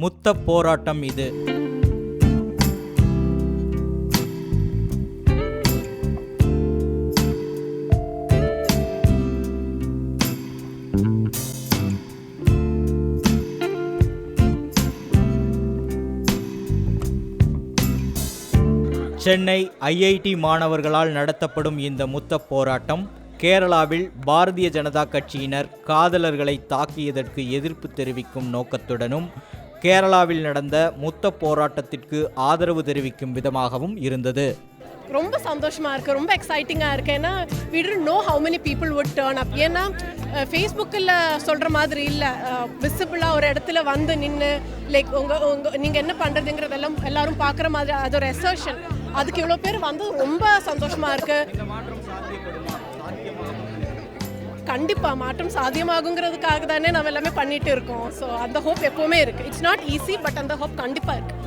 முத்த போராட்டம் இது. சென்னை ஐஐடி மாணவர்களால் நடத்தப்படும் இந்த முத்த போராட்டம் கேரளாவில் பாரதிய ஜனதா கட்சியினர் காதலர்களை தாக்கியதற்கு எதிர்ப்பு தெரிவிக்கும் நோக்கத்துடனும் கேரளாவில் நடந்த முத்த போராட்டத்திற்கு ஆதரவு தெரிவிக்கும் விதமாகவும் இருந்தது. ரொம்ப சந்தோஷமாக இருக்குது, ரொம்ப எக்ஸைட்டிங்காக இருக்குது. ஏன்னா we didn't know how many people would turn up. ஏன்னா ஃபேஸ்புக்கில் சொல்கிற மாதிரி இல்லை, விசிபிளாக ஒரு இடத்துல வந்து நின்று லைக் நீங்கள் என்ன பண்ணுறதுங்கிறதெல்லாம் எல்லாரும் பார்க்குற மாதிரி அது ஒரு எசர்ஷன். அதுக்கு இவ்வளோ பேர் வந்து ரொம்ப சந்தோஷமாக இருக்குது. கண்டிப்பாக மாற்றம் சாத்தியமாகுங்கிறதுக்காக தானே நம்ம எல்லாமே பண்ணிட்டு இருக்கோம். ஸோ அந்த ஹோப் எப்போவுமே இருக்குது. இட்ஸ் நாட் ஈஸி, பட் அந்த ஹோப் கண்டிப்பாக இருக்குது.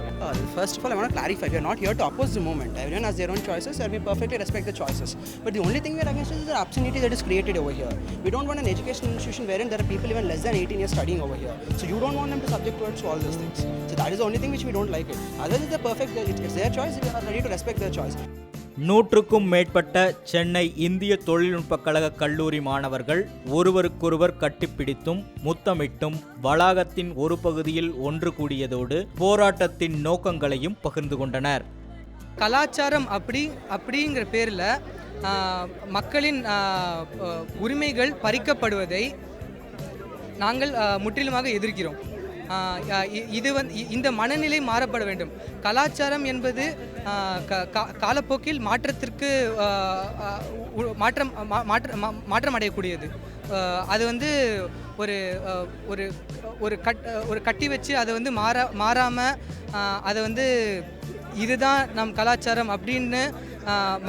First of all, I want to clarify, we are not here to oppose the movement. Everyone has their own choices and we perfectly respect the choices. But the only thing we are against is the obscenity that is created over here. We don't want an educational institution wherein there are people even less than 18 years studying over here. So you don't want them to subject towards all these things. So that is the only thing which we don't like it. Otherwise, they're perfect. It's their choice. We are ready to respect their choice. 100க்கும் மேற்பட்ட சென்னை இந்திய தொழில்நுட்ப கழக கல்லூரி மாணவர்கள் ஒருவருக்கொருவர் கட்டிப்பிடித்தும் முத்தமிட்டும் வளாகத்தின் ஒரு பகுதியில் ஒன்று கூடியதோடு போராட்டத்தின் நோக்கங்களையும் பகிர்ந்து கொண்டனர். கலாச்சாரம் அப்படிங்கிற பேரில் மக்களின் உரிமைகள் பறிக்கப்படுவதை நாங்கள் முற்றிலுமாக எதிர்க்கிறோம். இது இந்த மனநிலை மாறப்பட வேண்டும். கலாச்சாரம் என்பது காலப்போக்கில் மாற்றத்திற்கு மாற்றம் அடையக்கூடியது. அது வந்து ஒரு ஒரு ஒரு கட்டி வச்சு அதை வந்து மாறாமல் அதை வந்து இதுதான் நம் கலாச்சாரம் அப்படின்னு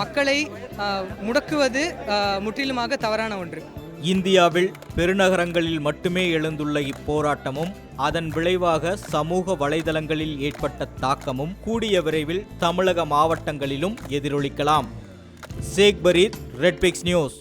மக்களை முடக்குவது முற்றிலுமாக தவறான ஒன்று. இந்தியாவில் பெருநகரங்களில் மட்டுமே எழுந்துள்ள இப்போராட்டமும் அதன் விளைவாக சமூக வலைதளங்களில் ஏற்பட்ட தாக்கமும் கூடிய விரைவில் தமிழக மாவட்டங்களிலும் எதிரொலிக்கலாம். சேக் பரீத், ரெட் பிக்ஸ் நியூஸ்.